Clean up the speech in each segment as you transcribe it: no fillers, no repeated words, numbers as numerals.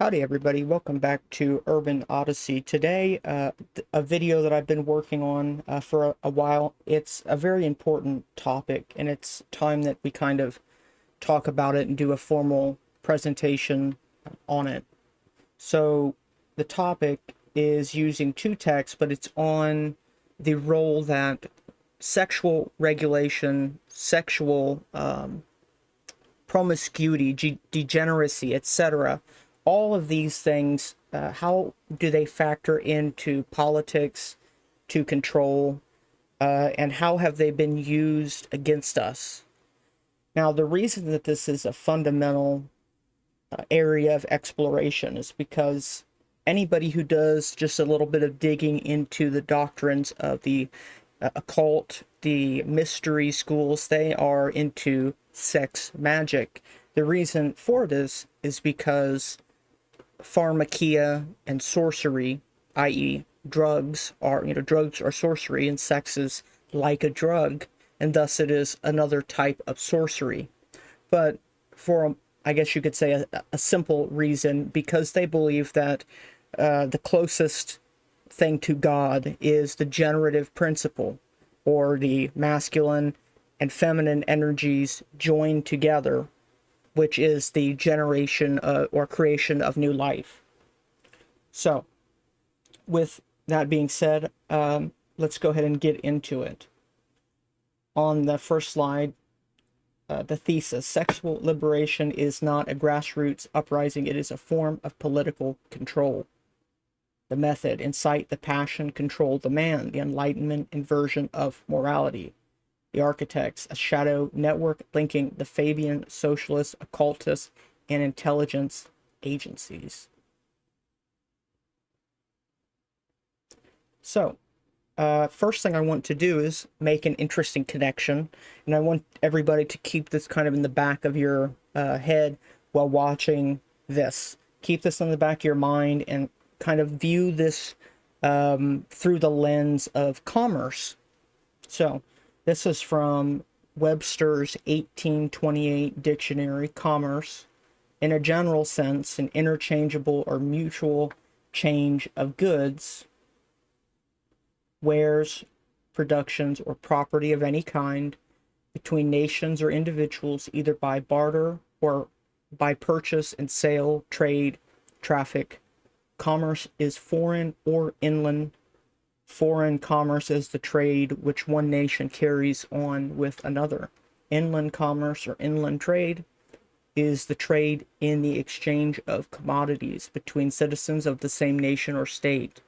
Howdy everybody, welcome back to Urban Odyssey. Today, a video that I've been working on for a while. It's a very important topic, and it's time that we kind of talk about it and do a formal presentation on it. So the topic is using two texts, but it's on the role that sexual regulation, sexual promiscuity, degeneracy, etc. All of these things, how do they factor into politics to control, and how have they been used against us? Now, the reason that this is a fundamental area of exploration is because anybody who does just a little bit of digging into the doctrines of the occult, the mystery schools, they are into sex magic. The reason for this is because pharmakia and sorcery, i.e. drugs are sorcery, and sex is like a drug, and thus it is another type of sorcery. But for, I guess you could say, a simple reason, because they believe that the closest thing to God is the generative principle, or the masculine and feminine energies joined together, which is the generation or creation of new life. So, with that being said, let's go ahead and get into it. On the first slide, the thesis: sexual liberation is not a grassroots uprising, it is a form of political control. The method: incite the passion, control the man, the enlightenment inversion of morality. The architects: a shadow network linking the Fabian, socialist, occultist, and intelligence agencies. So, first thing I want to do is make an interesting connection, and I want everybody to keep this kind of in the back of your head while watching this. Keep this in the back of your mind and kind of view this through the lens of commerce. So, this is from Webster's 1828 dictionary, commerce. In a general sense, an interchangeable or mutual change of goods, wares, productions, or property of any kind between nations or individuals, either by barter or by purchase and sale, trade, traffic. Commerce is foreign or inland. Foreign commerce is the trade which one nation carries on with another. Inland commerce or inland trade is the trade in the exchange of commodities between citizens of the same nation or state.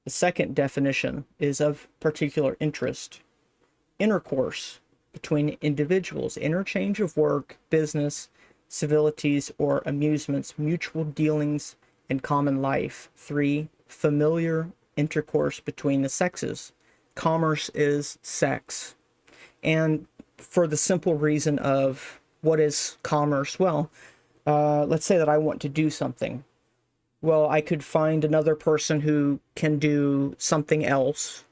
The second definition is of particular interest. Intercourse between individuals, interchange of work, business, civilities, or amusements, mutual dealings, and common life. 3. Familiar intercourse between the sexes. Commerce is sex. And for the simple reason of what is commerce? Well, let's say that I want to do something. Well, I could find another person who can do something else,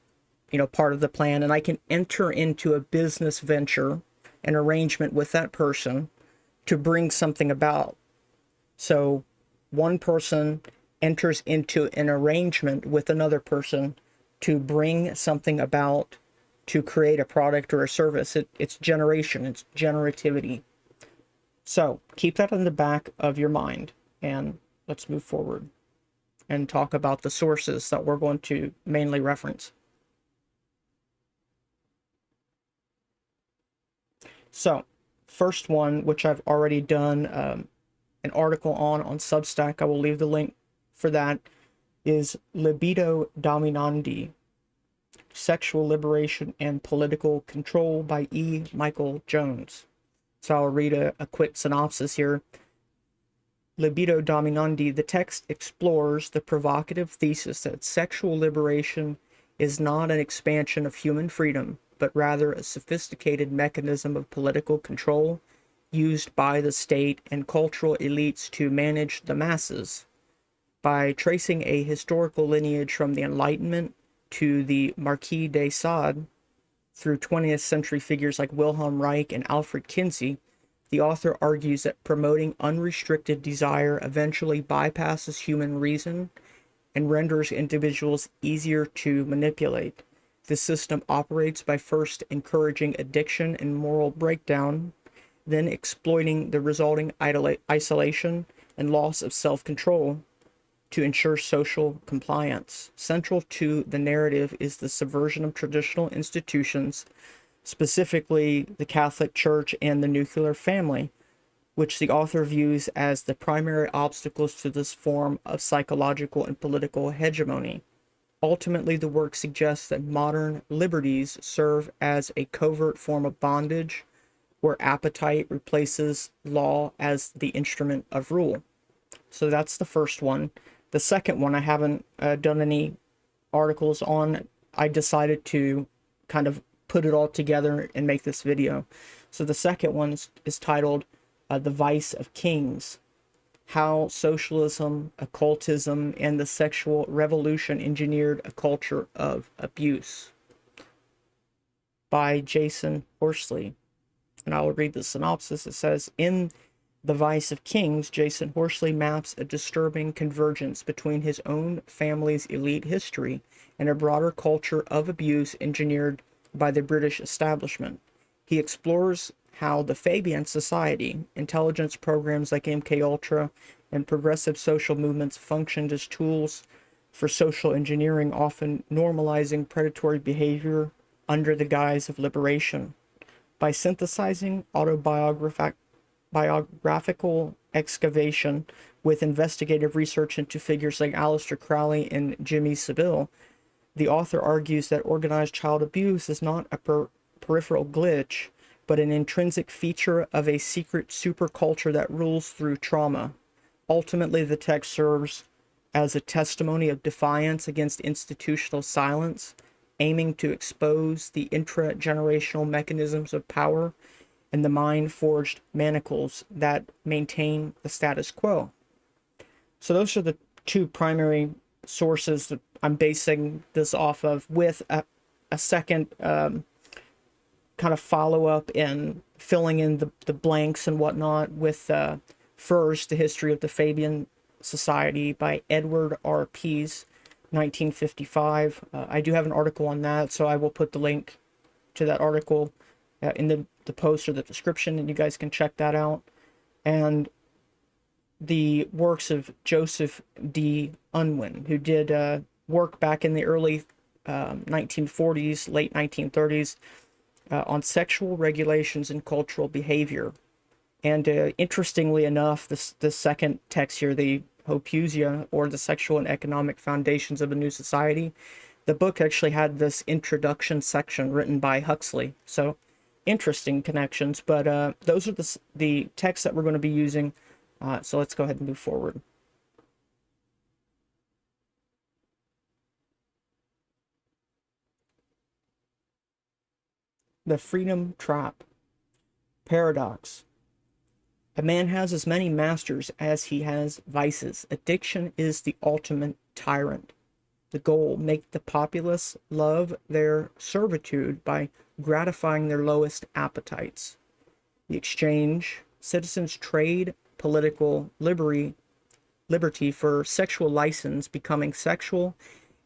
part of the plan, and I can enter into a business venture, an arrangement with that person to bring something about. So one person enters into an arrangement with another person to bring something about, to create a product or a service. It's generation, it's generativity. So keep that in the back of your mind, and let's move forward and talk about the sources that we're going to mainly reference. So, first one, which I've already done an article on Substack, I will leave the link for that, is Libido, Dominandi, Sexual Liberation and Political Control by E. Michael Jones. So I'll read a quick synopsis here. Libido, Dominandi, the text explores the provocative thesis that sexual liberation is not an expansion of human freedom, but rather a sophisticated mechanism of political control used by the state and cultural elites to manage the masses. By tracing a historical lineage from the Enlightenment to the Marquis de Sade through 20th century figures like Wilhelm Reich and Alfred Kinsey, The author argues that promoting unrestricted desire eventually bypasses human reason and renders individuals easier to manipulate. This system operates by first encouraging addiction and moral breakdown, then exploiting the resulting isolation and loss of self-control to ensure social compliance. Central to the narrative is the subversion of traditional institutions, specifically the Catholic Church and the nuclear family, which the author views as the primary obstacles to this form of psychological and political hegemony. Ultimately, the work suggests that modern liberties serve as a covert form of bondage, where appetite replaces law as the instrument of rule. So that's the first one. The second one, I haven't done any articles on. I decided to kind of put it all together and make this video. So the second one is titled The Vice of Kings: How Socialism, Occultism, and the Sexual Revolution Engineered a Culture of Abuse, by Jason Horsley. And I will read the synopsis. It says, in The Vice of Kings, Jason Horsley maps a disturbing convergence between his own family's elite history and a broader culture of abuse engineered by the British establishment. He explores how the Fabian society, intelligence programs like MKUltra, and progressive social movements functioned as tools for social engineering, often normalizing predatory behavior under the guise of liberation. By synthesizing autobiographical excavation with investigative research into figures like Aleister Crowley and Jimmy Savile, the author argues that organized child abuse is not a peripheral glitch, but an intrinsic feature of a secret superculture that rules through trauma. Ultimately, the text serves as a testimony of defiance against institutional silence, aiming to expose the intra-generational mechanisms of power and the mind-forged manacles that maintain the status quo. So those are the two primary sources that I'm basing this off of, with a second kind of follow-up and filling in the blanks and whatnot with first the history of the Fabian Society by Edward R. Pease, 1955. I do have an article on that, so I will put the link to that article in the post or the description, and you guys can check that out. And the works of Joseph D. Unwin, who did work back in the early 1940s, late 1930s, on sexual regulations and cultural behavior. And interestingly enough, this second text here, the Hopusia, or the Sexual and Economic Foundations of a New Society, the book actually had this introduction section written by Huxley. So interesting connections, but those are the texts that we're going to be using. So let's go ahead and move forward. The Freedom Trap. Paradox. A man has as many masters as he has vices. Addiction is the ultimate tyrant. The goal: make the populace love their servitude by gratifying their lowest appetites. The exchange: citizens trade political liberty for sexual license, becoming sexual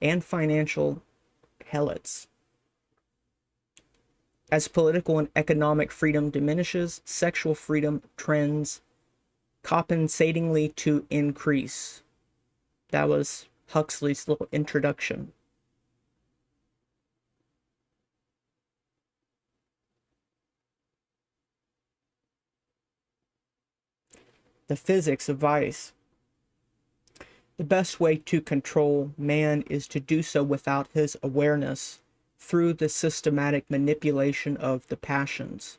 and financial helots. As political and economic freedom diminishes, sexual freedom trends compensatingly to increase. That was Huxley's little introduction. The physics of vice. The best way to control man is to do so without his awareness, through the systematic manipulation of the passions.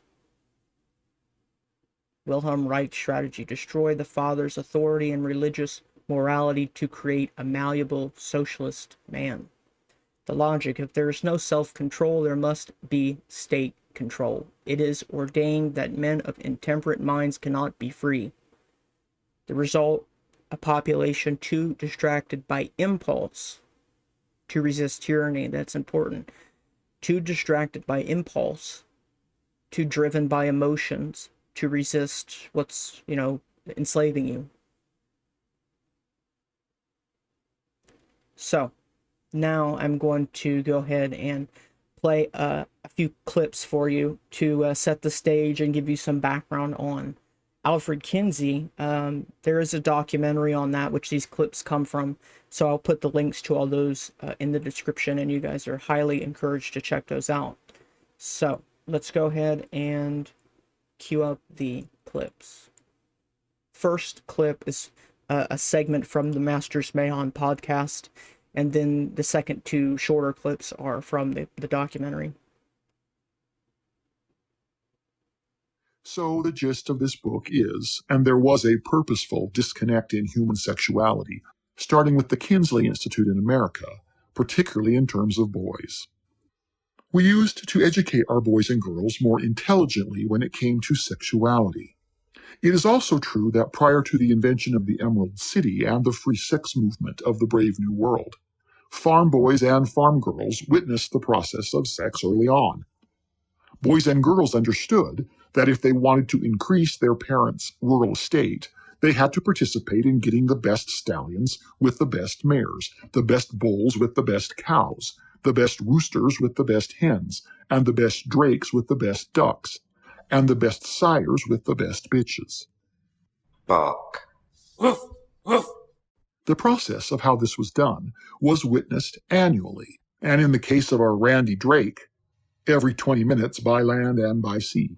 Wilhelm Reich's strategy: destroy the father's authority and religious morality to create a malleable socialist man. The logic: if there is no self-control, there must be state control. It is ordained that men of intemperate minds cannot be free. The result: a population too distracted by impulse to resist tyranny. That's important. Too distracted by impulse, too driven by emotions, to resist what's, enslaving you. So now I'm going to go ahead and play a few clips for you to set the stage and give you some background on Alfred Kinsey. There is a documentary on that, which these clips come from, so I'll put the links to all those in the description, and you guys are highly encouraged to check those out. So let's go ahead and cue up the clips. First clip is a segment from the Masters Mahan podcast, and then the second two shorter clips are from the documentary. So the gist of this book is, and there was a purposeful disconnect in human sexuality, starting with the Kinsey Institute in America, particularly in terms of boys. We used to educate our boys and girls more intelligently when it came to sexuality. It is also true that prior to the invention of the Emerald City and the free sex movement of the Brave New World, farm boys and farm girls witnessed the process of sex early on. Boys and girls understood that if they wanted to increase their parents' rural estate, they had to participate in getting the best stallions with the best mares, the best bulls with the best cows, the best roosters with the best hens, and the best drakes with the best ducks, and the best sires with the best bitches. Bark. Woof, woof. The process of how this was done was witnessed annually, and in the case of our Randy Drake, every 20 minutes by land and by sea.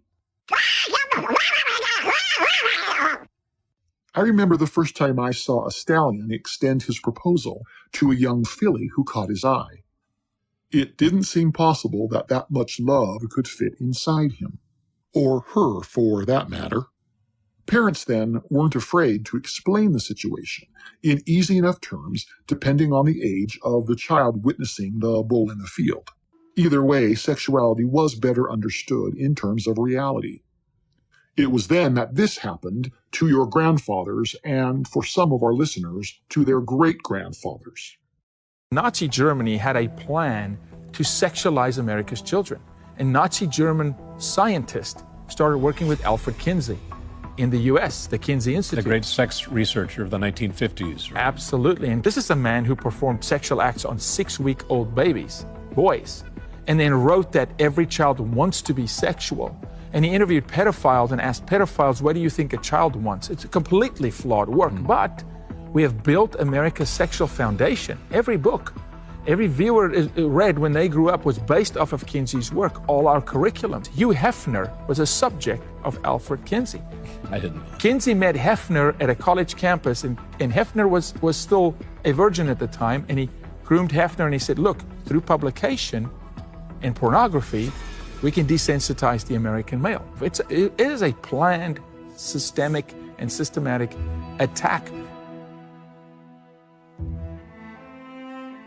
I remember the first time I saw a stallion extend his proposal to a young filly who caught his eye. It didn't seem possible that that much love could fit inside him. Or her, for that matter. Parents then weren't afraid to explain the situation in easy enough terms depending on the age of the child witnessing the bull in the field. Either way, sexuality was better understood in terms of reality. It was then that this happened to your grandfathers and, for some of our listeners, to their great-grandfathers. Nazi Germany had a plan to sexualize America's children. And Nazi German scientists started working with Alfred Kinsey in the U.S., the Kinsey Institute. The great sex researcher of the 1950s. Right? Absolutely. And this is a man who performed sexual acts on 6-week-old babies, boys, and then wrote that every child wants to be sexual. And he interviewed pedophiles and asked pedophiles, what do you think a child wants? It's a completely flawed work, but we have built America's sexual foundation. Every book, every viewer read when they grew up was based off of Kinsey's work, all our curriculums. Hugh Hefner was a subject of Alfred Kinsey. I didn't know. Kinsey met Hefner at a college campus, and Hefner was still a virgin at the time, and he groomed Hefner and he said, look, through publication and pornography, we can desensitize the American male. It is a planned, systemic, and systematic attack.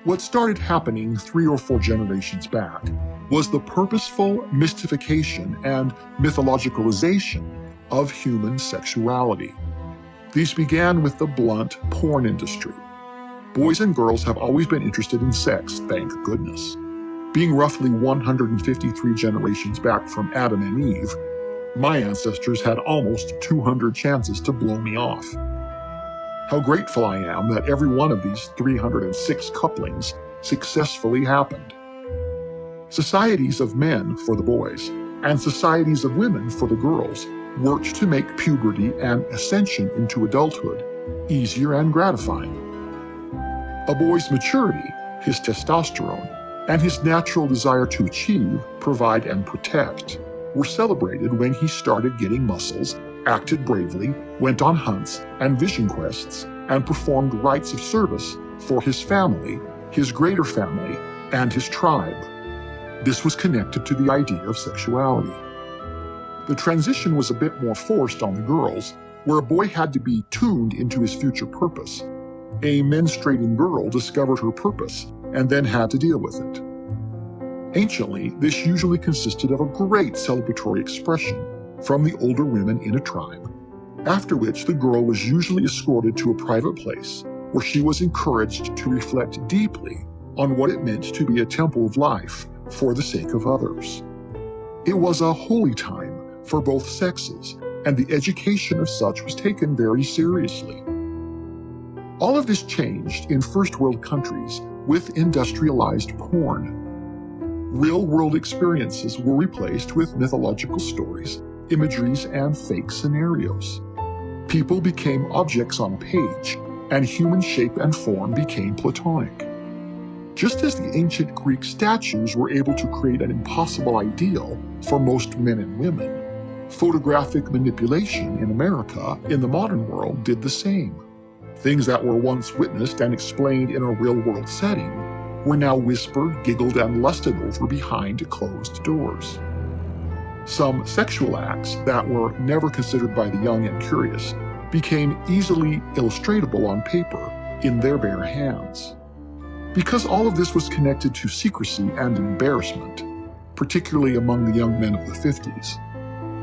What started happening 3 or 4 generations back was the purposeful mystification and mythologicalization of human sexuality. These began with the blunt porn industry. Boys and girls have always been interested in sex, thank goodness. Being roughly 153 generations back from Adam and Eve, my ancestors had almost 200 chances to blow me off. How grateful I am that every one of these 306 couplings successfully happened. Societies of men for the boys and societies of women for the girls worked to make puberty and ascension into adulthood easier and gratifying. A boy's maturity, his testosterone, and his natural desire to achieve, provide, and protect were celebrated when he started getting muscles, acted bravely, went on hunts and vision quests, and performed rites of service for his family, his greater family, and his tribe. This was connected to the idea of sexuality. The transition was a bit more forced on the girls, where a boy had to be tuned into his future purpose. A menstruating girl discovered her purpose and then had to deal with it. Anciently, this usually consisted of a great celebratory expression from the older women in a tribe, after which the girl was usually escorted to a private place where she was encouraged to reflect deeply on what it meant to be a temple of life for the sake of others. It was a holy time for both sexes, and the education of such was taken very seriously. All of this changed in first world countries with industrialized porn. Real-world experiences were replaced with mythological stories, imageries, and fake scenarios. People became objects on a page, and human shape and form became platonic. Just as the ancient Greek statues were able to create an impossible ideal for most men and women, photographic manipulation in America in the modern world did the same. Things that were once witnessed and explained in a real-world setting were now whispered, giggled, and lusted over behind closed doors. Some sexual acts that were never considered by the young and curious became easily illustratable on paper in their bare hands. Because all of this was connected to secrecy and embarrassment, particularly among the young men of the 50s,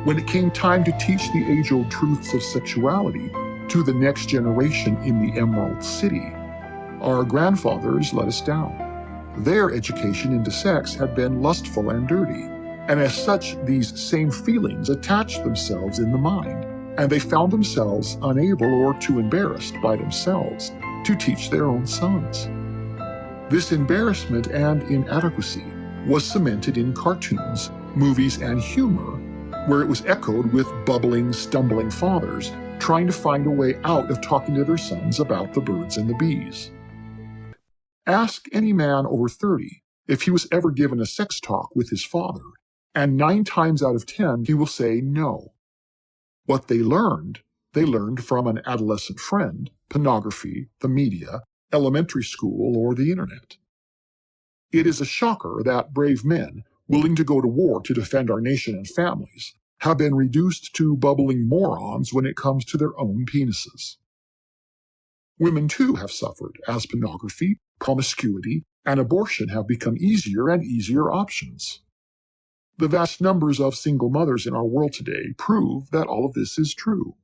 when it came time to teach the age-old truths of sexuality to the next generation in the Emerald City, our grandfathers let us down. Their education into sex had been lustful and dirty, and as such, these same feelings attached themselves in the mind, and they found themselves unable or too embarrassed by themselves to teach their own sons. This embarrassment and inadequacy was cemented in cartoons, movies, and humor, where it was echoed with bubbling, stumbling fathers trying to find a way out of talking to their sons about the birds and the bees. Ask any man over 30 if he was ever given a sex talk with his father, and 9 times out of 10 he will say no. What they learned from an adolescent friend, pornography, the media, elementary school, or the internet. It is a shocker that brave men, willing to go to war to defend our nation and families, have been reduced to bubbling morons when it comes to their own penises. Women too have suffered as pornography, promiscuity, and abortion have become easier and easier options. The vast numbers of single mothers in our world today prove that all of this is true.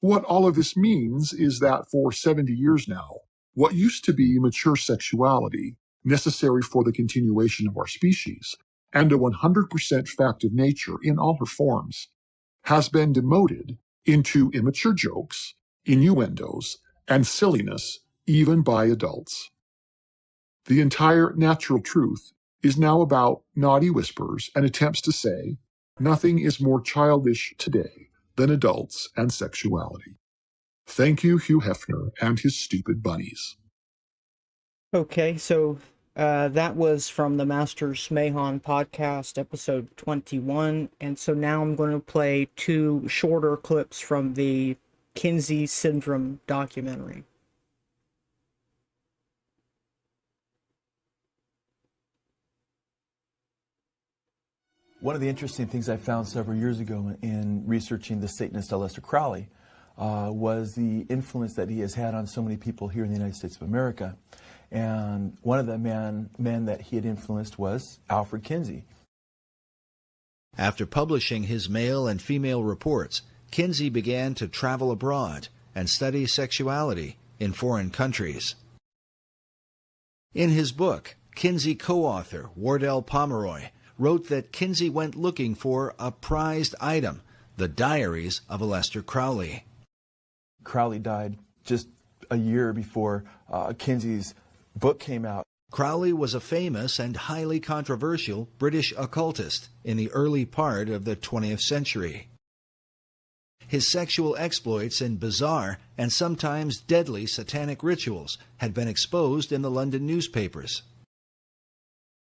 What all of this means is that for 70 years now, what used to be mature sexuality, necessary for the continuation of our species, and a 100% fact of nature in all her forms, has been demoted into immature jokes, innuendos, and silliness even by adults. The entire natural truth is now about naughty whispers and attempts to say, nothing is more childish today than adults and sexuality. Thank you, Hugh Hefner and his stupid bunnies. Okay, so that was from the Masters Mahan podcast, episode 21. And so now I'm going to play 2 shorter clips from the Kinsey Syndrome documentary. One of the interesting things I found several years ago in researching the Satanist Aleister Crowley was the influence that he has had on so many people here in the United States of America. And one of the men that he had influenced was Alfred Kinsey. After publishing his male and female reports, Kinsey began to travel abroad and study sexuality in foreign countries. In his book, Kinsey co-author Wardell Pomeroy wrote that Kinsey went looking for a prized item, the diaries of Aleister Crowley. Crowley died just a year before Kinsey's book came out. Crowley was a famous and highly controversial British occultist in the early part of the 20th century. His sexual exploits and bizarre and sometimes deadly satanic rituals had been exposed in the London newspapers.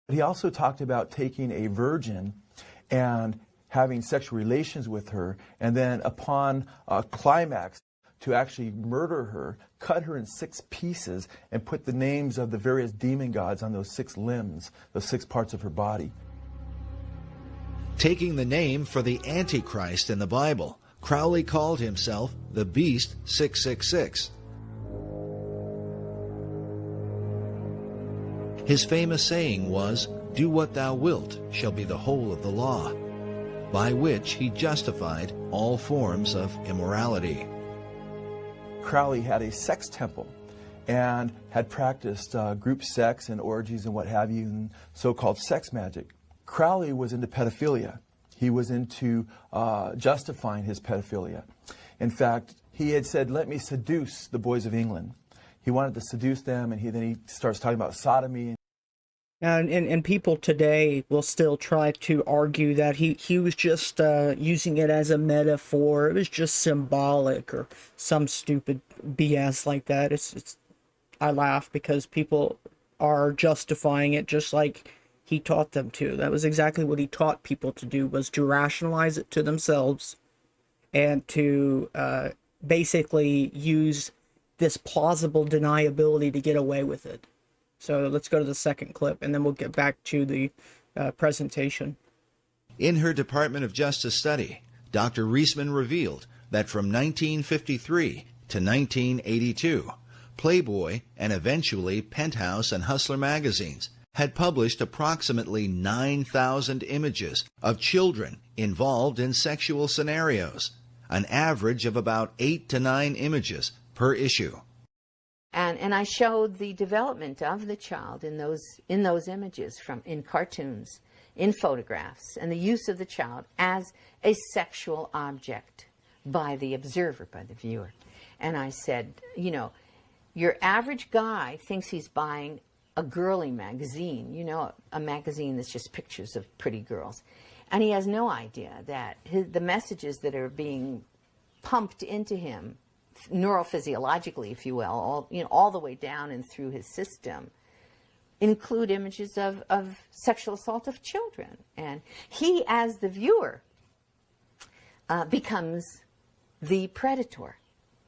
He also talked about taking a virgin and having sexual relations with her, and then upon a climax, to actually murder her, cut her in 6 pieces, and put the names of the various demon gods on those 6 limbs, those 6 parts of her body. Taking the name for the Antichrist in the Bible, Crowley called himself the Beast 666. His famous saying was, "Do what thou wilt shall be the whole of the law," by which he justified all forms of immorality. Crowley had a sex temple and had practiced group sex and orgies and what have you, and so-called sex magic. Crowley was into pedophilia. he was into justifying his pedophilia. In fact, he had said, "Let me seduce the boys of England." He wanted to seduce them, and then he starts talking about sodomy. And people today will still try to argue that he was just using it as a metaphor. It was just symbolic or some stupid BS like that. I laugh because people are justifying it just like he taught them to. That was exactly what he taught people to do, was to rationalize it to themselves and to basically use this plausible deniability to get away with it. So let's go to the second clip, and then we'll get back to the presentation. In her Department of Justice study, Dr. Reisman revealed that from 1953 to 1982, Playboy and eventually Penthouse and Hustler magazines had published approximately 9,000 images of children involved in sexual scenarios, an average of about 8 to 9 images per issue. And I showed the development of the child in those images, in cartoons, in photographs, and the use of the child as a sexual object by the observer, by the viewer. And I said, you know, your average guy thinks he's buying a girly magazine, you know, a magazine that's just pictures of pretty girls. And he has no idea that the messages that are being pumped into him neurophysiologically, if you will, all the way down and through his system, include images of sexual assault of children. And he, as the viewer, becomes the predator.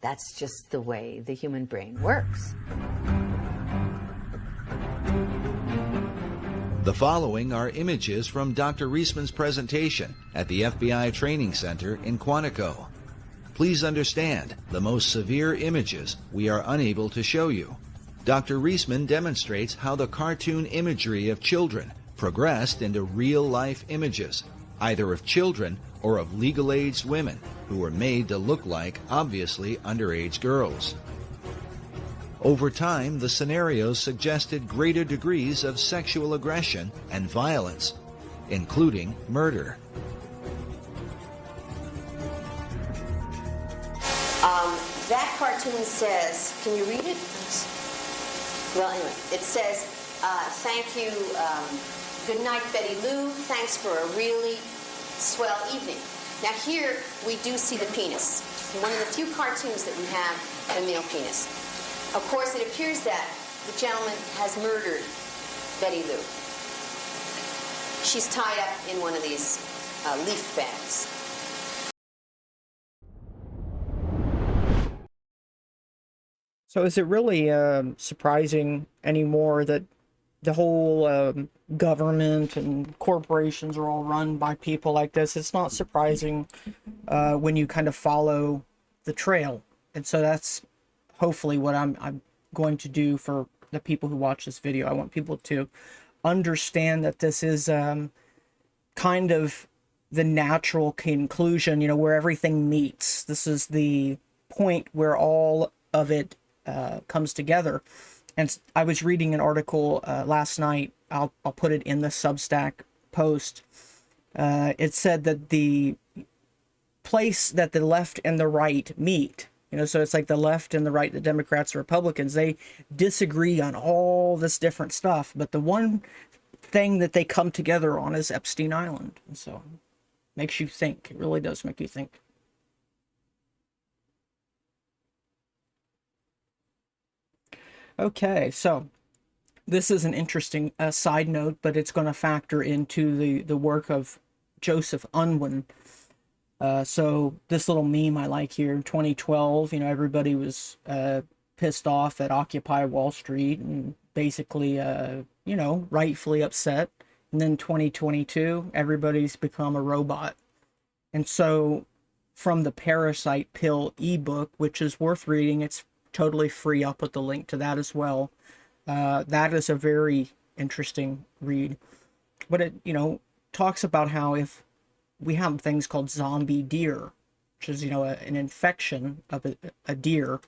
That's just the way the human brain works. The following are images from Dr. Reisman's presentation at the FBI Training Center in Quantico. Please understand, the most severe images we are unable to show you. Dr. Reisman demonstrates how the cartoon imagery of children progressed into real-life images, either of children or of legal-aged women who were made to look like obviously underage girls. Over time, the scenarios suggested greater degrees of sexual aggression and violence, including murder. That cartoon says, can you read it? Well, anyway, it says, thank you, good night, Betty Lou. Thanks for a really swell evening. Now here, we do see the penis. One of the few cartoons that we have a male penis. Of course, it appears that the gentleman has murdered Betty Lou. She's tied up in one of these leaf bags. So is it really surprising anymore that the whole government and corporations are all run by people like this? It's not surprising when you kind of follow the trail. And so that's hopefully what I'm going to do for the people who watch this video. I want people to understand that this is kind of the natural conclusion, you know, where everything meets. This is the point where all of it comes together. And I was reading an article last night. I'll put it in the Substack post. It said that the place that the left and the right meet, you know, so it's like the left and the right, the Democrats, the Republicans, they disagree on all this different stuff, but the one thing that they come together on is Epstein Island. And so it makes you think. It really does make you think. Okay, so this is an interesting side note, but it's going to factor into the work of Joseph Unwin. So this little meme I like here, 2012, you know, everybody was pissed off at Occupy Wall Street and basically, you know, rightfully upset. And then 2022, everybody's become a robot. And so from the Parasite Pill ebook, which is worth reading, it's totally free. I'll put the link to that as well. That is a very interesting read. But it, you know, talks about how if we have things called zombie deer, which is, you know, an infection of a deer,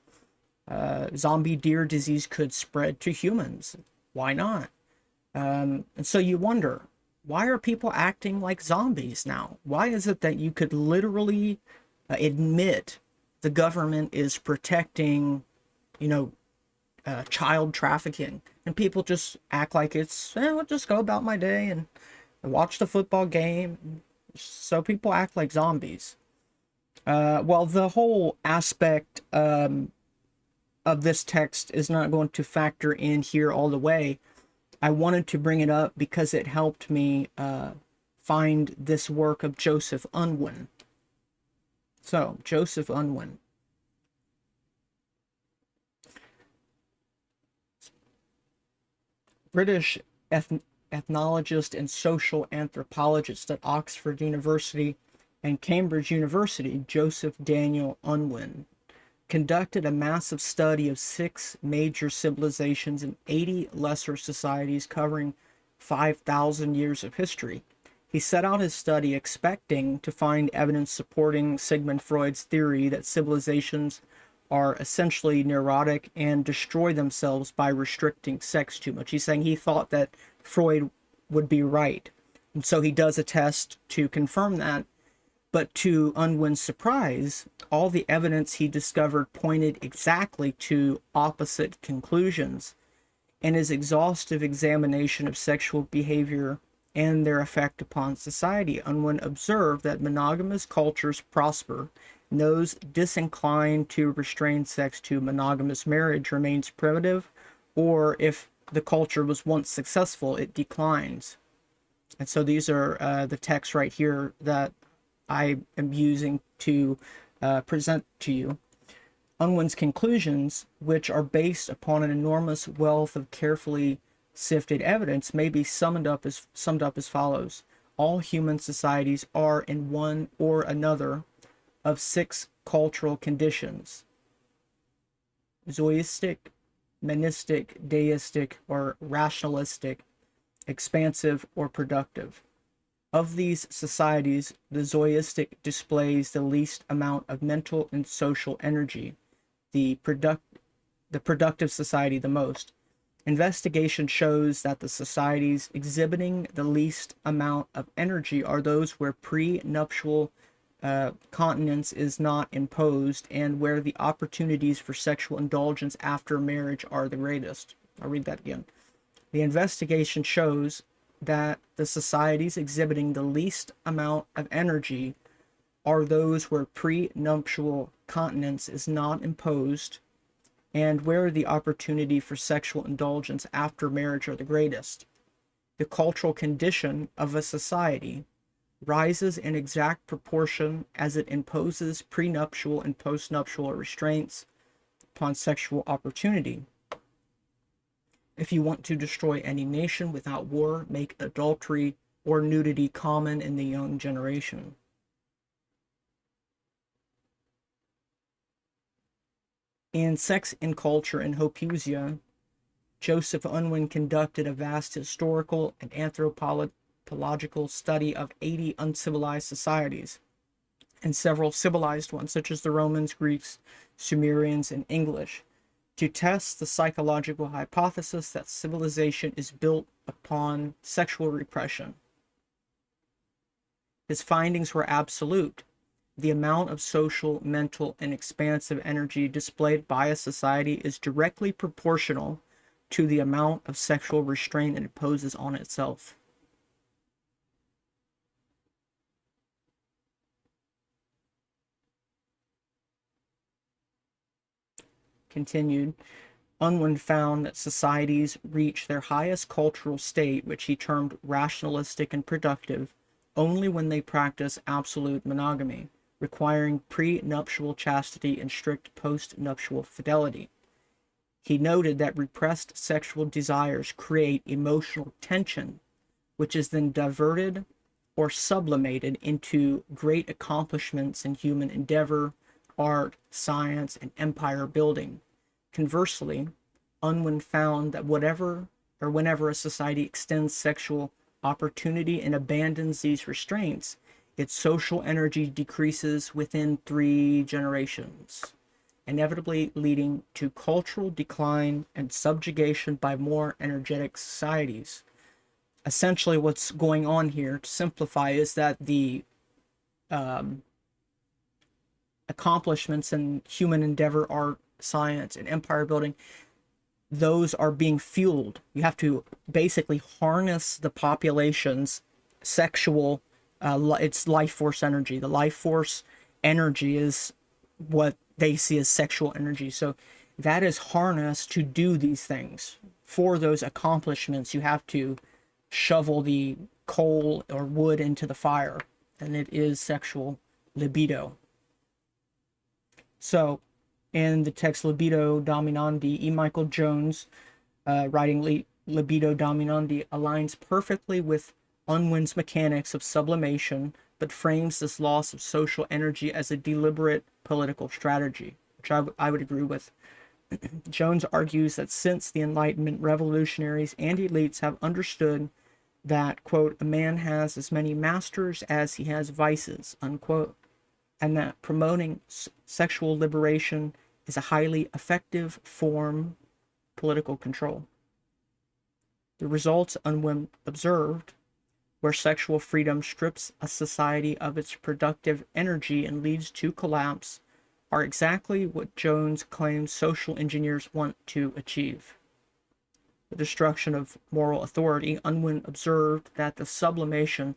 zombie deer disease could spread to humans. Why not? And so you wonder, why are people acting like zombies now? Why is it that you could literally admit the government is protecting, you know, child trafficking, and people just act like it's, I'll just go about my day and watch the football game. So people act like zombies. Well, the whole aspect of this text is not going to factor in here all the way. I wanted to bring it up because it helped me find this work of Joseph Unwin. So, Joseph Unwin. British ethnologist and social anthropologist at Oxford University and Cambridge University, Joseph Daniel Unwin, conducted a massive study of 6 major civilizations and 80 lesser societies covering 5,000 years of history. He set out his study expecting to find evidence supporting Sigmund Freud's theory that civilizations are essentially neurotic and destroy themselves by restricting sex too much. He's saying he thought that Freud would be right. And so he does a test to confirm that. But to Unwin's surprise, all the evidence he discovered pointed exactly to opposite conclusions. In his exhaustive examination of sexual behavior and their effect upon society, Unwin observed that monogamous cultures prosper, and those disinclined to restrain sex to monogamous marriage remains primitive, or if the culture was once successful, it declines. And so these are the texts right here that I am using to present to you. Unwin's conclusions, which are based upon an enormous wealth of carefully sifted evidence, may be summed up as follows. All human societies are in one or another of 6 cultural conditions: zoistic, monistic, deistic, or rationalistic, expansive, or productive. Of these societies, the zoistic displays the least amount of mental and social energy, the productive society the most. Investigation shows that the societies exhibiting the least amount of energy are those where prenuptial continence is not imposed and where the opportunities for sexual indulgence after marriage are the greatest. I'll read that again. The investigation shows that the societies exhibiting the least amount of energy are those where prenuptial continence is not imposed and where the opportunity for sexual indulgence after marriage are the greatest. The cultural condition of a society rises in exact proportion as it imposes prenuptial and postnuptial restraints upon sexual opportunity. If you want to destroy any nation without war, make adultery or nudity common in the young generation. In Sex and Culture in Hopusia, Joseph Unwin conducted a vast historical and anthropological study of 80 uncivilized societies and several civilized ones, such as the Romans, Greeks, Sumerians, and English, to test the psychological hypothesis that civilization is built upon sexual repression. His findings were absolute. The amount of social, mental, and expansive energy displayed by a society is directly proportional to the amount of sexual restraint it imposes on itself. Continued, Unwin found that societies reach their highest cultural state, which he termed rationalistic and productive, only when they practice absolute monogamy, requiring prenuptial chastity and strict postnuptial fidelity. He noted that repressed sexual desires create emotional tension, which is then diverted or sublimated into great accomplishments in human endeavor, art, science, and empire building. Conversely, Unwin found that whenever a society extends sexual opportunity and abandons these restraints, its social energy decreases within 3 generations, inevitably leading to cultural decline and subjugation by more energetic societies. essentially what's going on here, to simplify, is that the accomplishments in human endeavor, art, science, and empire building, those are being fueled. You have to basically harness the population's sexual, it's life force energy. The life force energy is what they see as sexual energy. So that is harnessed to do these things. For those accomplishments, you have to shovel the coal or wood into the fire, and it is sexual libido. So in the text Libido Dominandi, E. Michael Jones, writing Libido Dominandi, aligns perfectly with Unwin's mechanics of sublimation, but frames this loss of social energy as a deliberate political strategy, which I would agree with. Jones argues that since the Enlightenment, revolutionaries and elites have understood that, quote, a man has as many masters as he has vices, unquote, and that promoting sexual liberation is a highly effective form of political control. The results Unwin observed, where sexual freedom strips a society of its productive energy and leads to collapse, are exactly what Jones claims social engineers want to achieve. The destruction of moral authority. Unwin observed that the sublimation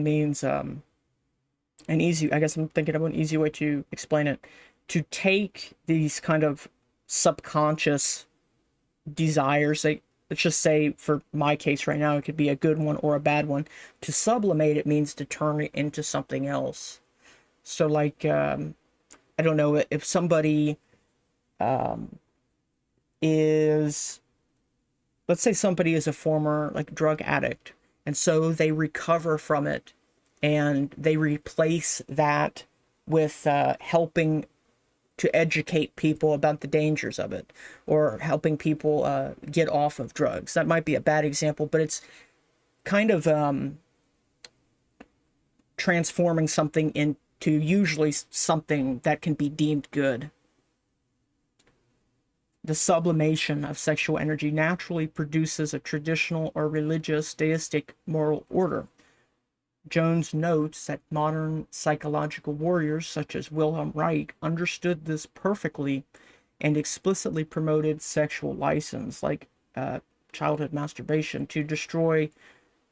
means an easy, I guess I'm thinking of an easy way to explain it, to take these kind of subconscious desires, like, let's just say for my case right now, it could be a good one or a bad one. To sublimate it means to turn it into something else. So like, I don't know, if somebody is, let's say somebody is a former like drug addict, and so they recover from it and they replace that with helping to educate people about the dangers of it, or helping people get off of drugs. That might be a bad example, but it's kind of transforming something into usually something that can be deemed good. The sublimation of sexual energy naturally produces a traditional or religious deistic moral order. Jones notes that modern psychological warriors such as Wilhelm Reich understood this perfectly and explicitly promoted sexual license, like childhood masturbation, to destroy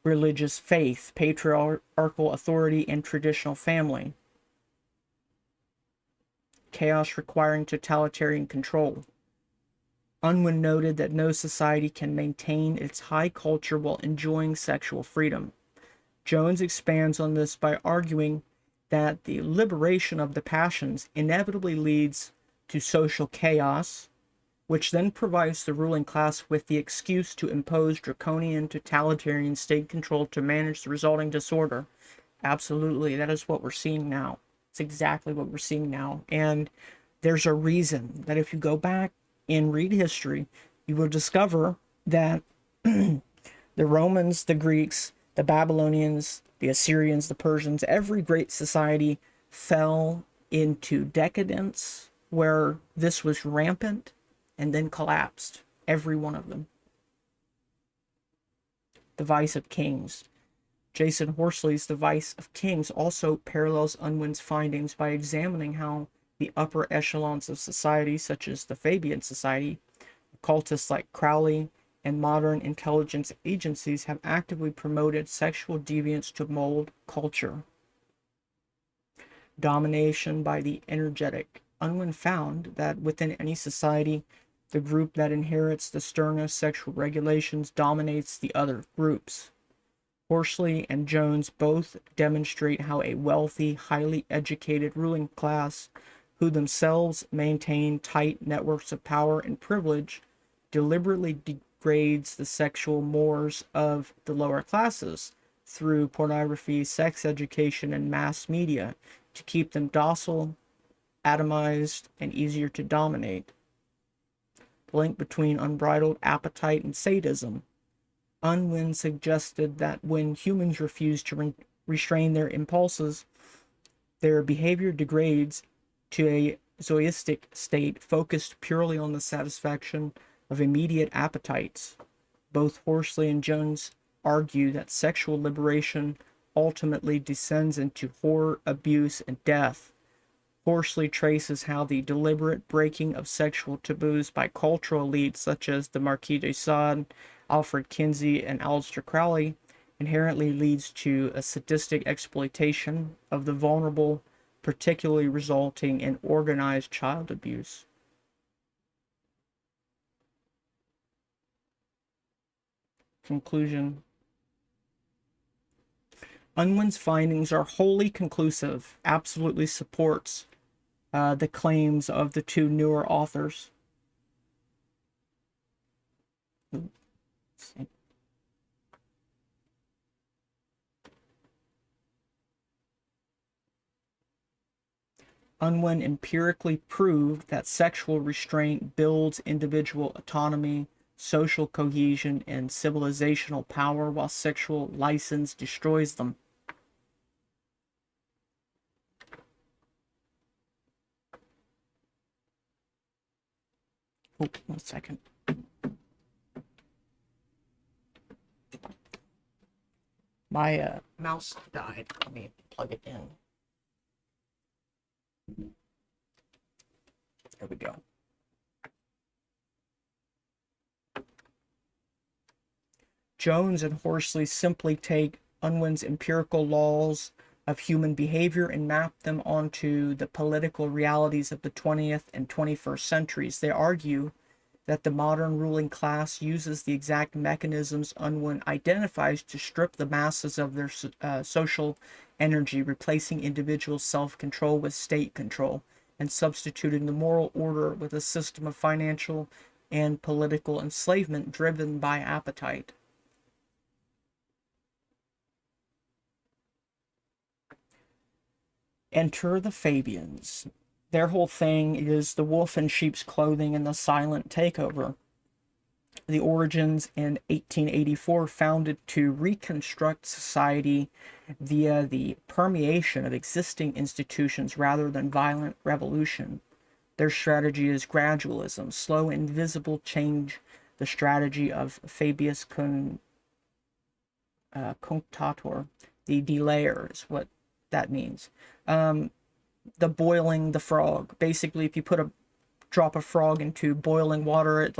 religious faith, patriarchal authority, and traditional family. Chaos requiring totalitarian control. Unwin noted that no society can maintain its high culture while enjoying sexual freedom. Jones expands on this by arguing that the liberation of the passions inevitably leads to social chaos, which then provides the ruling class with the excuse to impose draconian totalitarian state control to manage the resulting disorder. Absolutely, that is what we're seeing now. It's exactly what we're seeing now. And there's a reason that if you go back and read history, you will discover that the Romans, the Greeks, the Babylonians, the Assyrians, the Persians, every great society fell into decadence where this was rampant and then collapsed. Every one of them. The Vice of Kings. Jason Horsley's The Vice of Kings also parallels Unwin's findings by examining how the upper echelons of society, such as the Fabian Society, occultists like Crowley, and modern intelligence agencies have actively promoted sexual deviance to mold culture. Domination by the energetic. Unwin found that within any society, the group that inherits the sternest sexual regulations dominates the other groups. Horsley and Jones both demonstrate how a wealthy, highly educated ruling class, who themselves maintain tight networks of power and privilege, deliberately degrades the sexual mores of the lower classes through pornography, sex education, and mass media to keep them docile, atomized, and easier to dominate. The link between unbridled appetite and sadism. Unwin suggested that when humans refuse to restrain their impulses, their behavior degrades to a zoistic state focused purely on the satisfaction of immediate appetites. Both Horsley and Jones argue that sexual liberation ultimately descends into horror, abuse, and death, Horsley traces how the deliberate breaking of sexual taboos by cultural elites such as the Marquis de Sade, Alfred Kinsey, and Aleister Crowley inherently leads to a sadistic exploitation of the vulnerable, particularly resulting in organized child abuse. Conclusion. Unwin's findings are wholly conclusive, absolutely supports the claims of the two newer authors. Unwin empirically proved that sexual restraint builds individual autonomy, social cohesion, and civilizational power, while sexual license destroys them. Oh, 1 second. My mouse died. Let me plug it in. There we go. Jones and Horsley simply take Unwin's empirical laws of human behavior and map them onto the political realities of the 20th and 21st centuries. They argue that the modern ruling class uses the exact mechanisms Unwin identifies to strip the masses of their social energy, replacing individual self-control with state control, and substituting the moral order with a system of financial and political enslavement driven by appetite. Enter the Fabians. Their whole thing is the wolf in sheep's clothing and the silent takeover. The origins in 1884, founded to reconstruct society via the permeation of existing institutions rather than violent revolution. Their strategy is gradualism, slow and visible change, the strategy of Fabius Cunctator, the delayer is what that means. The boiling the frog. Basically, if you put a drop of frog into boiling water,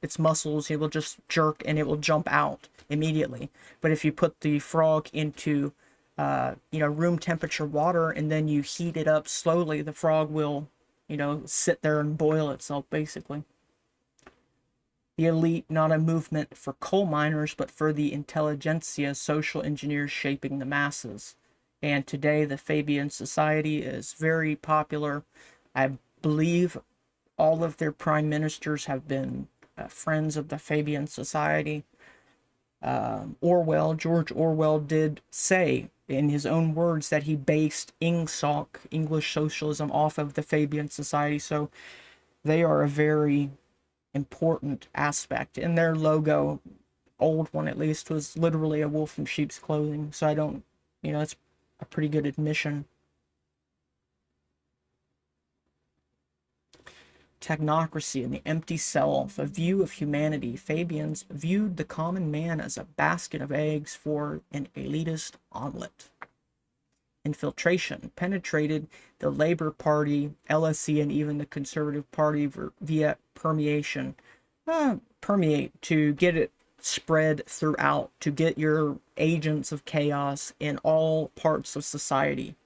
its muscles, it will just jerk and it will jump out immediately. But if you put the frog into room temperature water and then you heat it up slowly, the frog will sit there and boil itself, basically. The elite, not a movement for coal miners, but for the intelligentsia, social engineers shaping the masses. And today the Fabian Society is very popular. I believe all of their prime ministers have been friends of the Fabian Society. George Orwell did say in his own words that he based IngSoc, English socialism, off of the Fabian Society. So they are a very important aspect. And their logo, old one at least, was literally a wolf in sheep's clothing. So I don't, it's a pretty good admission. Technocracy and the empty self, a view of humanity. Fabians viewed the common man as a basket of eggs for an elitist omelet. Infiltration penetrated the Labour Party, LSE, and even the Conservative Party via permeation. Permeate, to get it spread throughout, to get your agents of chaos in all parts of society.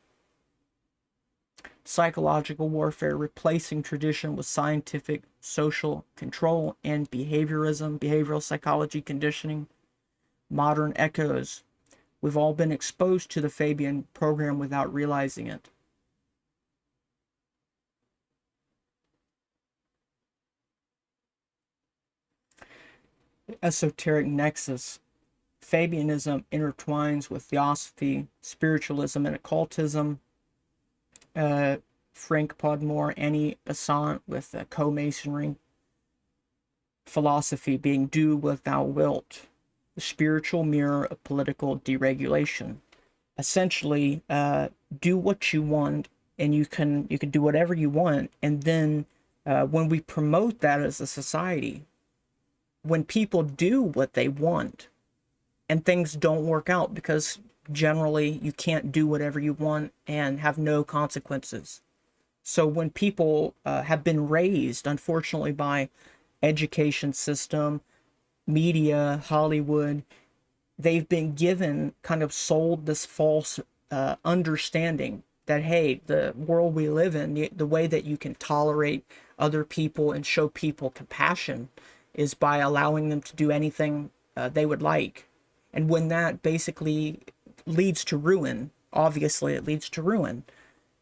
Psychological warfare, replacing tradition with scientific social control and behaviorism, behavioral psychology conditioning. Modern echoes. We've all been exposed to the Fabian program without realizing it. Esoteric nexus. Fabianism intertwines with theosophy, spiritualism, and occultism. Frank Podmore, Annie Besant with co-masonry. Philosophy being do what thou wilt. The spiritual mirror of political deregulation. Essentially, do what you want, and you can do whatever you want. And then when we promote that as a society, when people do what they want, and things don't work out because generally you can't do whatever you want and have no consequences. So when people have been raised, unfortunately, by education system, media, Hollywood, they've been given, kind of sold this false understanding that, hey, the world we live in, the way that you can tolerate other people and show people compassion is by allowing them to do anything they would like. And when that basically leads to ruin, obviously it leads to ruin,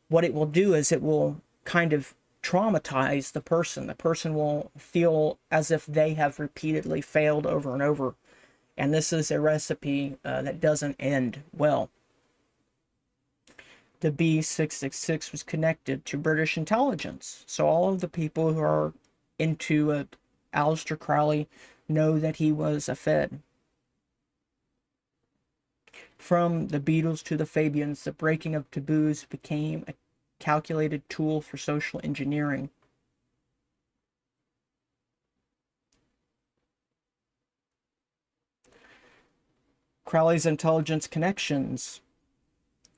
what it will do is it will kind of traumatize the person. The person will feel as if they have repeatedly failed over and over. And this is a recipe that doesn't end well. The B666 was connected to British intelligence. So all of the people who are into Aleister Crowley know that he was a Fed. From the Beatles to the Fabians, the breaking of taboos became a calculated tool for social engineering. Crowley's intelligence connections.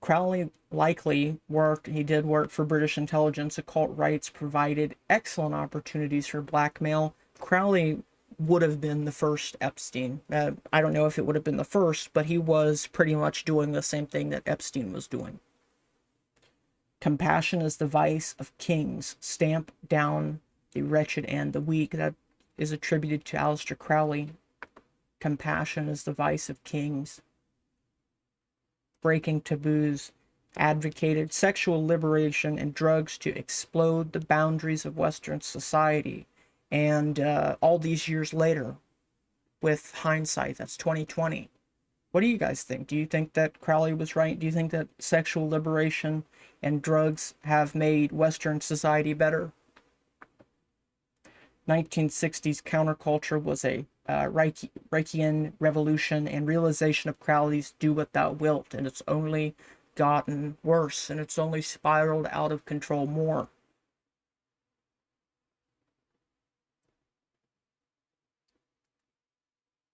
Crowley likely worked, he did work for British intelligence. Occult rights provided excellent opportunities for blackmail. Crowley would have been the first Epstein. I don't know if it would have been the first, but he was pretty much doing the same thing that Epstein was doing. Compassion is the vice of kings. Stamp down the wretched and the weak. That is attributed to Aleister Crowley. Compassion is the vice of kings. Breaking taboos. Advocated sexual liberation and drugs to explode the boundaries of Western society. And all these years later, with hindsight, that's 2020. What do you guys think? Do you think that Crowley was right? Do you think that sexual liberation and drugs have made Western society better? 1960s counterculture was a Reichian revolution and realization of Crowley's do what thou wilt, and it's only gotten worse, and it's only spiraled out of control more.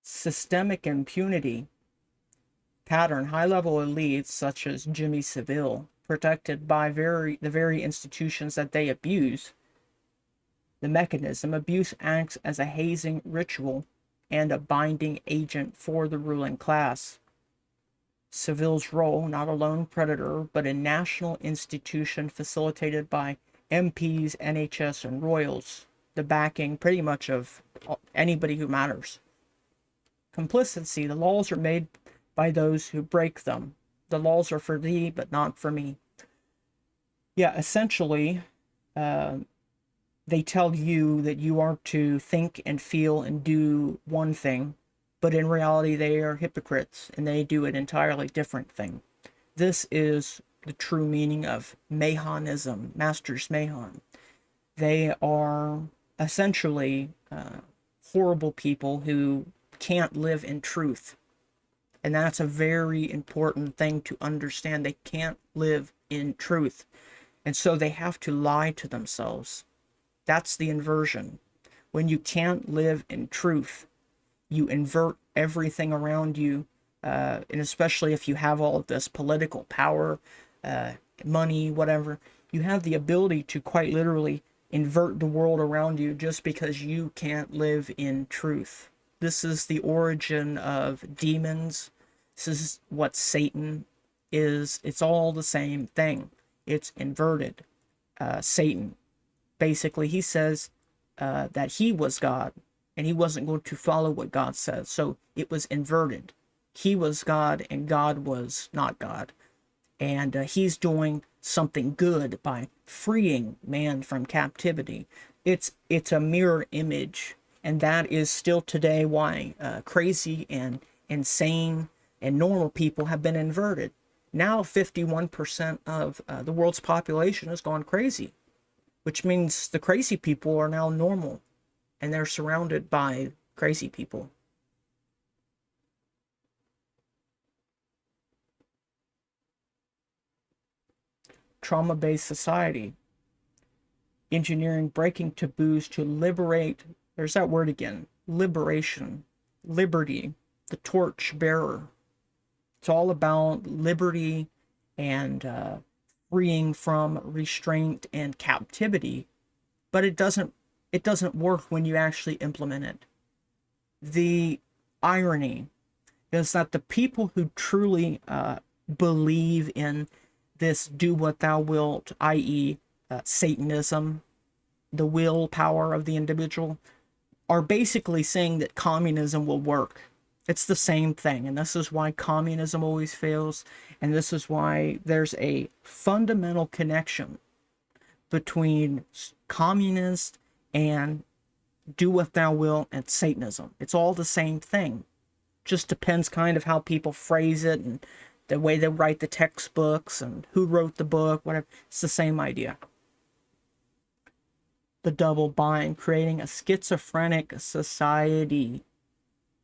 Systemic impunity pattern. High-level elites such as Jimmy Savile, protected by the very institutions that they abuse. The mechanism. Abuse acts as a hazing ritual and a binding agent for the ruling class. Savile's role, not a lone predator, but a national institution facilitated by MPs, NHS, and royals. The backing, pretty much, of anybody who matters. Complicity. The laws are made by those who break them. The laws are for thee, but not for me. Yeah, essentially, they tell you that you are to think and feel and do one thing, but in reality they are hypocrites and they do an entirely different thing. This is the true meaning of Mahanism, Masters Mahan. They are essentially horrible people who can't live in truth. And that's a very important thing to understand. They can't live in truth. And so they have to lie to themselves. That's the inversion. When you can't live in truth, you invert everything around you, and especially if you have all of this political power, money, whatever, you have the ability to quite literally invert the world around you just because you can't live in truth. This is the origin of demons. This is what Satan is. It's all the same thing. It's inverted. Satan. Basically, he says that he was God, and he wasn't going to follow what God says. So it was inverted. He was God, and God was not God. And he's doing something good by freeing man from captivity. It's a mirror image, and that is still today why crazy and insane and normal people have been inverted. Now 51% of the world's population has gone crazy, which means the crazy people are now normal, and they're surrounded by crazy people. Trauma-based society. Engineering, breaking taboos to liberate, there's that word again, liberation, liberty. the torch bearer. It's all about liberty and freeing from restraint and captivity, but it doesn't work when you actually implement it. The irony is that the people who truly believe in this do what thou wilt, i.e. Satanism, the willpower of the individual, are basically saying that communism will work. It's the same thing, and this is why communism always fails, and this is why there's a fundamental connection between communist and do what thou wilt and Satanism. It's all the same thing. Just depends kind of how people phrase it and the way they write the textbooks and who wrote the book, whatever. It's the same idea. The double bind, creating a schizophrenic society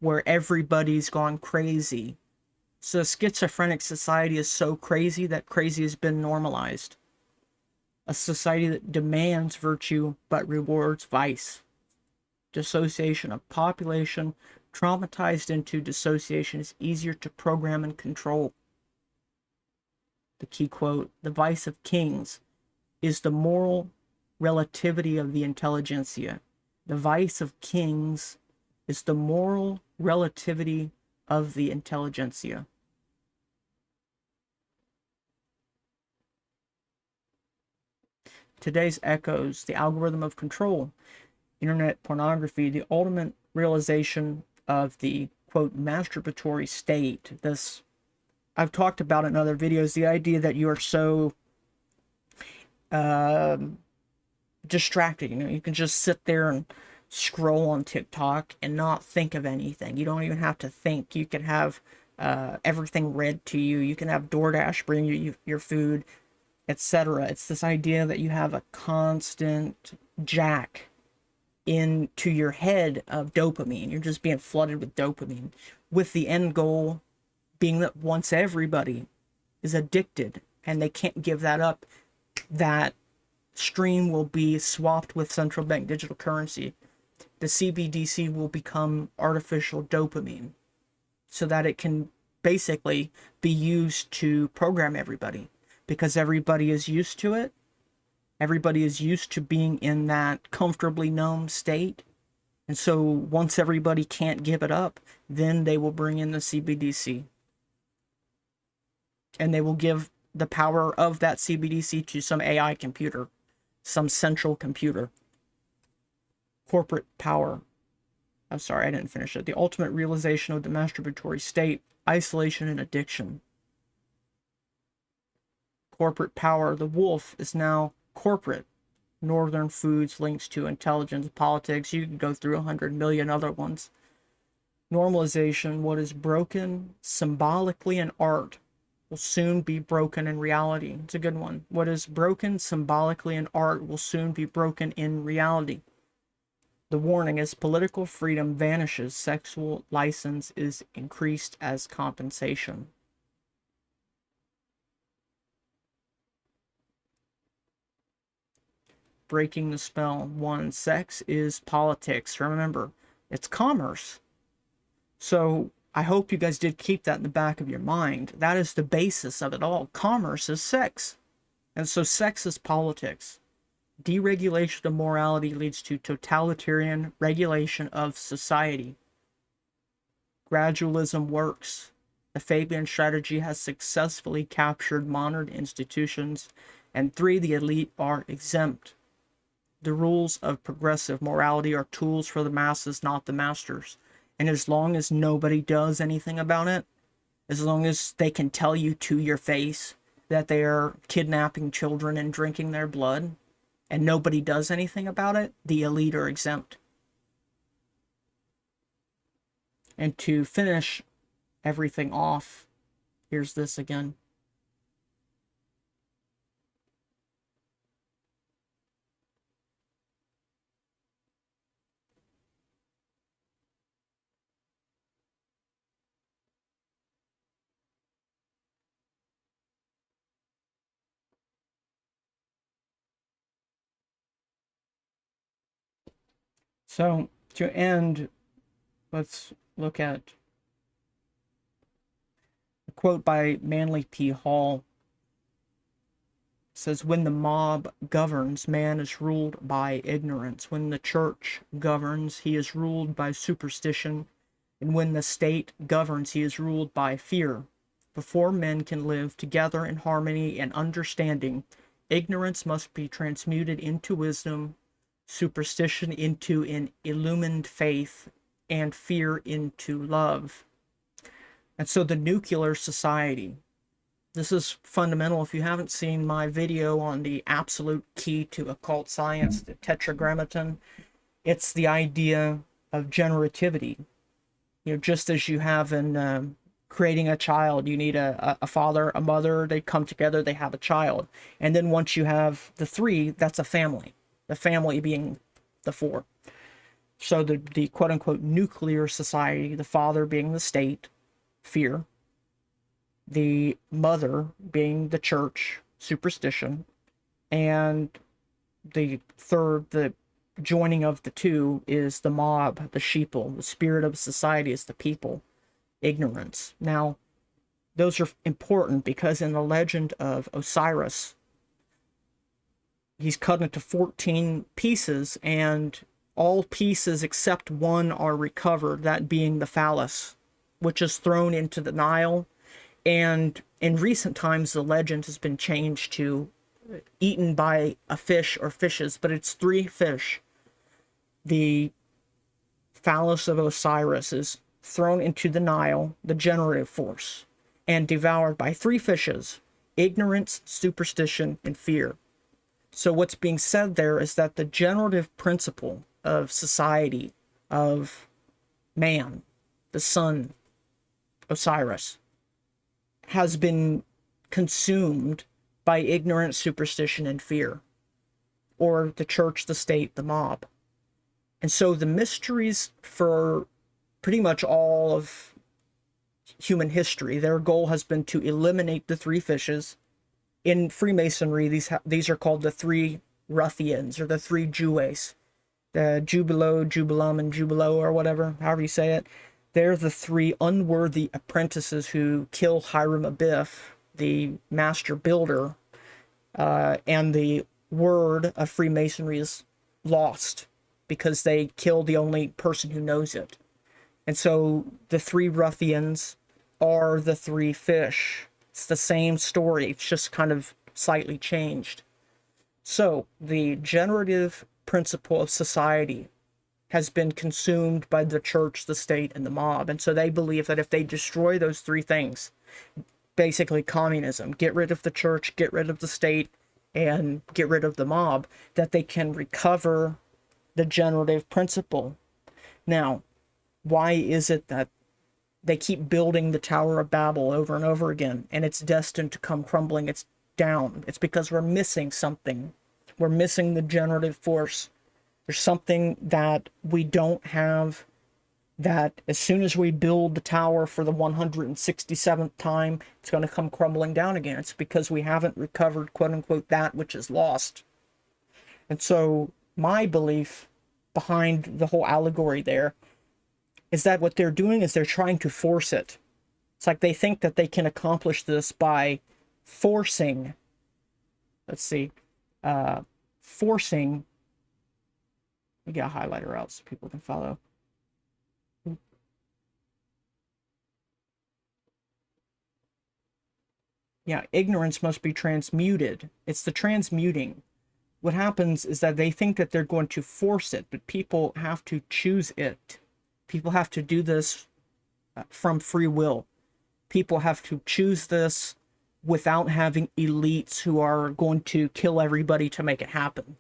where everybody's gone crazy. So schizophrenic society is so crazy that crazy has been normalized. A society that demands virtue but rewards vice. Dissociation of population traumatized into dissociation is easier to program and control. The key quote, the vice of kings is the moral relativity of the intelligentsia. The vice of kings is the moral relativity of the intelligentsia. Today's echoes, the algorithm of control, internet pornography, the ultimate realization of the, quote, masturbatory state. This, I've talked about in other videos, the idea that you are so distracted. You know, you can just sit there and scroll on TikTok and not think of anything. You don't even have to think. You can have everything read to you. You can have DoorDash bring you your food, etc. It's this idea that you have a constant jack into your head of dopamine. You're just being flooded with dopamine, with the end goal being that once everybody is addicted and they can't give that up, that stream will be swapped with central bank digital currency. The CBDC will become artificial dopamine so that it can basically be used to program everybody, because everybody is used to it. Everybody is used to being in that comfortably numb state. And so once everybody can't give it up, then they will bring in the CBDC. And they will give the power of that CBDC to some AI computer, some central computer. Corporate power. I'm sorry, I didn't finish it. The ultimate realization of the masturbatory state, isolation and addiction. Corporate power. The wolf is now corporate. Northern Foods links to intelligence, politics. You can go through 100 million other ones. Normalization. What is broken symbolically in art will soon be broken in reality. It's a good one. What is broken symbolically in art will soon be broken in reality. The warning is political freedom vanishes. Sexual license is increased as compensation. Breaking the spell. 1. Sex is politics. Remember, it's commerce. So I hope you guys did keep that in the back of your mind. That is the basis of it all. Commerce is sex. And so sex is politics. Deregulation of morality leads to totalitarian regulation of society. Gradualism works. The Fabian strategy has successfully captured modern institutions. And 3. The elite are exempt. The rules of progressive morality are tools for the masses, not the masters. And as long as nobody does anything about it, as long as they can tell you to your face that they are kidnapping children and drinking their blood, and nobody does anything about it, the elite are exempt. And to finish everything off, here's this again. So to end, let's look at quote by Manly P. Hall says, when the mob governs, man is ruled by ignorance. When the church governs, he is ruled by superstition. And when the state governs, he is ruled by fear. Before men can live together in harmony and understanding, ignorance must be transmuted into wisdom, superstition into an illumined faith, and fear into love. And so the nuclear society, this is fundamental. If you haven't seen my video on the absolute key to occult science, the tetragrammaton, it's the idea of generativity. You know, just as you have in creating a child, you need a father, a mother, they come together, they have a child. And then once you have the three, that's a family. The family being the four. So the quote-unquote nuclear society, the father being the state, fear, the mother being the church, superstition, and the third, the joining of the two, is the mob, the sheeple. The spirit of society is the people, ignorance. Now, those are important because in the legend of Osiris, he's cut into 14 pieces, and all pieces except one are recovered, that being the phallus, which is thrown into the Nile. And in recent times, the legend has been changed to eaten by a fish or fishes, but it's 3 fish. The phallus of Osiris is thrown into the Nile, the generative force, and devoured by 3 fishes: ignorance, superstition, and fear. So what's being said there is that the generative principle of society, of man, the sun, Osiris, has been consumed by ignorance, superstition, and fear, or the church, the state, the mob. And so the mysteries for pretty much all of human history, their goal has been to eliminate the 3 fishes. In Freemasonry, these are called the 3 ruffians, or the 3 Jewes. The Jubilo, Jubilum, and Jubilo, or whatever, however you say it. They're the 3 unworthy apprentices who kill Hiram Abiff, the master builder, and the word of Freemasonry is lost because they kill the only person who knows it. And so the 3 ruffians are the 3 fish. It's the same story, it's just kind of slightly changed. So the generative principle of society has been consumed by the church, the state, and the mob. And so they believe that if they destroy those 3 things, basically communism, get rid of the church, get rid of the state, and get rid of the mob, that they can recover the generative principle. Now, why is it that they keep building the Tower of Babel over and over again, and it's destined to come crumbling? It's down. It's because we're missing something. We're missing the generative force. There's something that we don't have, that as soon as we build the tower for the 167th time, it's going to come crumbling down again. It's because we haven't recovered, quote unquote, that which is lost. And so my belief behind the whole allegory there is that what they're doing is they're trying to force it. It's like they think that they can accomplish this by forcing, forcing, let me get a highlighter out so people can follow. Yeah, ignorance must be transmuted. It's the transmuting. What happens is that they think that they're going to force it, but people have to choose it. People have to do this from free will. People have to choose this without having elites who are going to kill everybody to make it happen.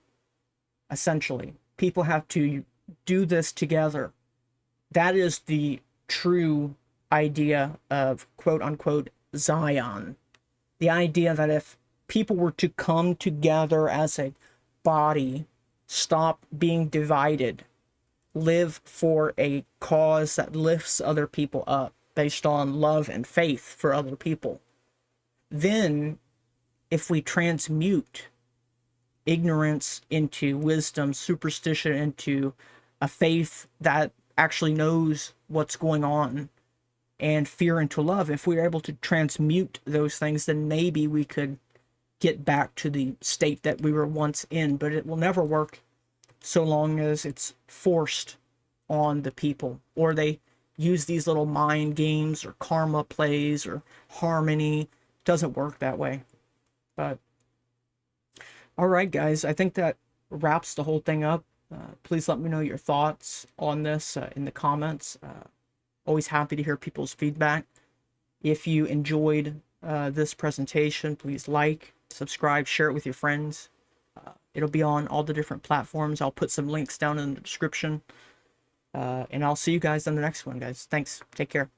Essentially, people have to do this together. That is the true idea of quote unquote Zion. The idea that if people were to come together as a body, stop being divided, live for a cause that lifts other people up based on love and faith for other people, then if we transmute ignorance into wisdom, superstition into a faith that actually knows what's going on, and fear into love. If we were able to transmute those things, then maybe we could get back to the state that we were once in, but it will never work so long as it's forced on the people, or they use these little mind games or karma plays or harmony. It doesn't work that way. But all right, guys, I think that wraps the whole thing up. Please let me know your thoughts on this in the comments. Always happy to hear people's feedback. If you enjoyed this presentation, please like, subscribe, share it with your friends. It'll be on all the different platforms. I'll put some links down in the description. And I'll see you guys on the next one, guys. Thanks. Take care.